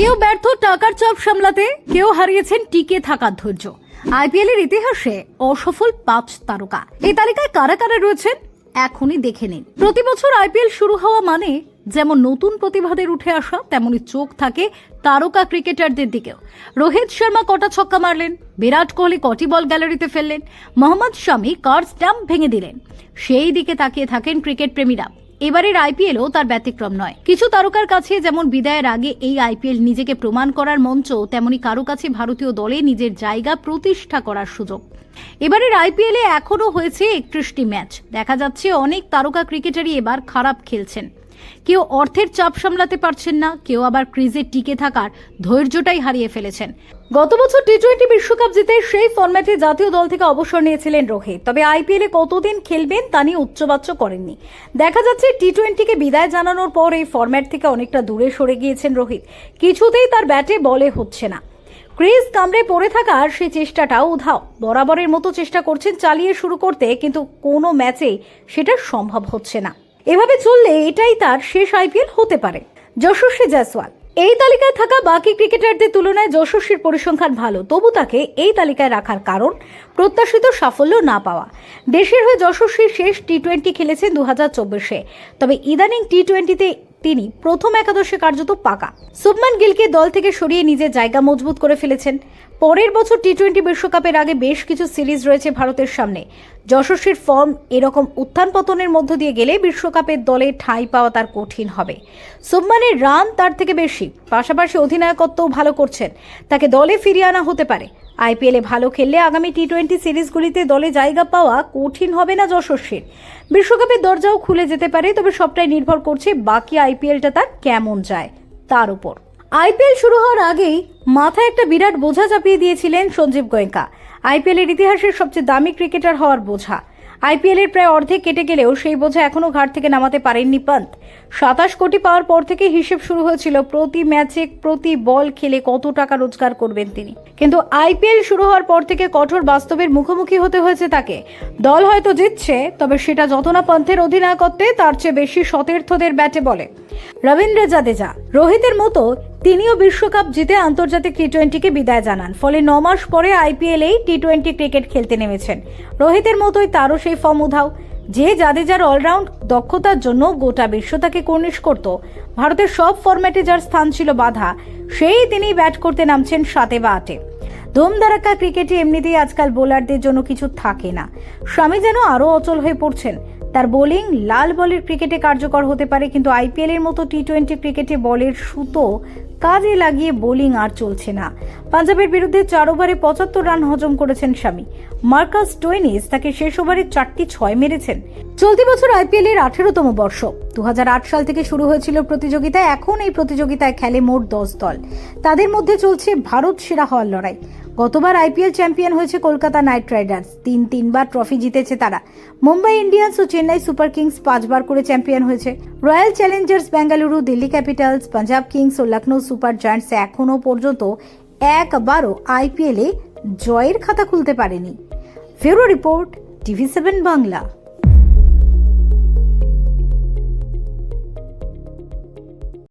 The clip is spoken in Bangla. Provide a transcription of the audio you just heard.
কেউ ব্যর্থ টাকার চাপ সামলাতে, কেউ হারিয়েছেন টিকে থাকার ধৈর্য। আইপিএল এর ইতিহাসে অসফল 5 তারকা, এই তালিকায় কারা কারা রয়েছেন এখনই দেখে নিন। প্রতি বছর আইপিএল শুরু হওয়া মানে যেমন নতুন প্রতিভাদের উঠে আসা, তেমনি চোখ থাকে তারকা ক্রিকেটারদের দিকেও। রোহিত শর্মা কটা ছক্কা মারলেন, বিরাট কোহলি কটি বল গ্যালারিতে ফেললেন, মোহাম্মদ শামি কার স্ট্যাম্প ভেঙে দিলেন, সেই দিকে তাকিয়ে থাকেন ক্রিকেট প্রেমীরা। এবারের আইপিএলও তার ব্যতিক্রম নয়। কিছু তারকার কাছে যেমন বিদায়ের আগে এই আইপিএল নিজেকে প্রমাণ করার মঞ্চ, তেমনি কারো কাছে ভারতীয় দলে নিজের জায়গা প্রতিষ্ঠা করার সুযোগ। এবারের আইপিএলে এখনো হয়েছে 31টি ম্যাচ। দেখা যাচ্ছে অনেক তারকা ক্রিকেটারই এবার খারাপ খেলছেন। কেউ অর্থের চাপ সামলাতে পারছেন না, কেউ আবার ক্রিজে টিকে থাকার ধৈর্যটাই হারিয়ে ফেলেছেন। গত বছর টি-20 বিশ্বকাপ জিতে সেই ফরম্যাটে জাতীয় দল থেকে অবসর নিয়েছিলেন রোহিত। তবে আইপিএলে কতদিন খেলবেন তা নিয়ে উচ্চবাচ্য করেননি। দেখা যাচ্ছে টি-20কে বিদায় জানানোর পর এই ফরম্যাট থেকে অনেকটা দূরে সরে গিয়েছেন রোহিত। কিছুতেই তার ব্যাটে বলে হচ্ছে না। ক্রিজ কামড়ে পড়ে থাকার সেই চেষ্টাটাও উধাও। বরাবরের মতো চেষ্টা করছেন চালিয়ে শুরু করতে, কিন্তু কোনো ম্যাচে সেটা সম্ভব হচ্ছে না। এভাবে চললে এটাই তার শেষ আইপিএল হতে পারে। যশস্বী জয়সওয়াল এই তালিকায় থাকা বাকি ক্রিকেটারদের তুলনায় যশস্বীর পরিসংখ্যান ভালো, তবু তাকে এই তালিকায় রাখার কারণ প্রত্যাশিত সাফল্য না পাওয়া। দেশের হয়ে যশস্বী শেষ টি-20 খেলেছেন 2024-এ, তবে ইদানিং টি-20তে তিনি প্রথম একাদশে কার্যত পাকা। শুভমান গিলকে দল থেকে সরিয়ে নিজের জায়গা মজবুত করে ফেলেছেন। পরের বছর টি-20 বিশ্বকাপের আগে বেশ কিছু সিরিজ রয়েছে ভারতের সামনে। যশস্বীর ফর্ম এরকম উত্থান পতনের মধ্য দিয়ে গেলে বিশ্বকাপের দলে ঠাঁই পাওয়া তার কঠিন হবে। শুভমানের রান তার থেকে বেশি, পাশাপাশি অধিনায়কত্বও ভালো করছেন, তাকে দলে ফিরিয়ে আনা হতে পারে। আইপিএলে ভালো খেললে আগামী টি-20 সিরিজগুলিতে দলে জায়গা পাওয়া কঠিন হবে না যশস্বীর। বিশ্বকাপের দরজাও খুলে যেতে পারে, তবে সবটাই নির্ভর করছে বাকি আইপিএলটা তার কেমন যায় তার উপর। আইপিএল শুরু হওয়ার আগেই মাথায় একটা বিরাট বোঝা চাপিয়ে দিয়েছিলেন সঞ্জীব গোয়েঙ্কা। আইপিএলের ইতিহাসের সবচেয়ে দামি ক্রিকেটার হওয়ার বোঝা। আইপিএলের প্রায় অর্ধেক কেটে গেলেও সেই বোঝা এখনো ঘাট থেকে নামাতে পারেননি পান্ত। 27 কোটি পাওয়ার পর থেকে হিসেব শুরু হয়েছিল প্রতি ম্যাচে প্রতি বল খেলে কত টাকা রোজগার করবেন তিনি। কিন্তু আইপিএল শুরু হওয়ার পর থেকে কঠোর বাস্তবের মুখোমুখি হতে হয়েছে তাকে। দল হয়তো জিতছে, তবে সেটা যত না পন্থের অধিনায়কত্বে, তার চেয়ে বেশি সতীর্থদের ব্যাটে বলে। রবীন্দ্র জাদেজা রোহিতের মতো তিনিও বিশ্বকাপ জিতে আন্তর্জাতিক টি-20কে বিদায় জানান, ফলে 9 মাস পরে আইপিএলেই টি-20 ক্রিকেট খেলতে নেমেছেন। রোহিতের মতোই তারও সেই ফর্ম উধাও। যে জাদেজার অলরাউন্ড দক্ষতার জন্য গোটা বিশ্ব তাকে কর্নিশ করত, ভারতের সব ফরম্যাটে যার স্থান ছিল বাধা, সেই তিনি ব্যাট করতে নামছেন 7 বা 8-এ। ধুমধারাক্কা ক্রিকেটে এমনিতেই আজকাল বোলারদের জন্য কিছু থাকে না। স্বামী যেন আরও অচল হয়ে পড়ছেন। তার বোলিং লাল বলের ক্রিকেটে কার্যকর হতে পারে, কিন্তু আইপিএল এর মতো টি-20 ক্রিকেটে বলের সুতো কাজে লাগিয়ে বোলিং আর চলছে না। পাঞ্জাবের বিরুদ্ধে 4 ওভারে 75 রান হজম করেছেন স্বামী। মার্কাস স্টোইনিস তাকে শেষ ওভারে 4টি 6 মেরেছেন। চলতি বছর আইপিএল এর 18তম বর্ষ। 2008 সাল থেকে শুরু হয়েছিল প্রতিযোগিতা। এখন এই প্রতিযোগিতায় খেলে মোট 10 দল। তাদের মধ্যে চলছে ভারত সেরা হওয়ার লড়াই। গতবার আইপিএল চ্যাম্পিয়ন হয়েছে কলকাতা নাইট রাইডার্স, 3বার ট্রফি জিতেছে তারা। মুম্বাই ইন্ডিয়ান্স ও চেন্নাই সুপার কিংস 5 বার করে চ্যাম্পিয়ন হয়েছে। Royal Challengers Bengaluru, Delhi Capitals, Punjab Kings ও লখনৌ সুপার জায়ান্টস এখনও পর্যন্ত একবারও আইপিএলে জয়ের খাতা খুলতে পারেনি। Bureau report, TV7 Bangla.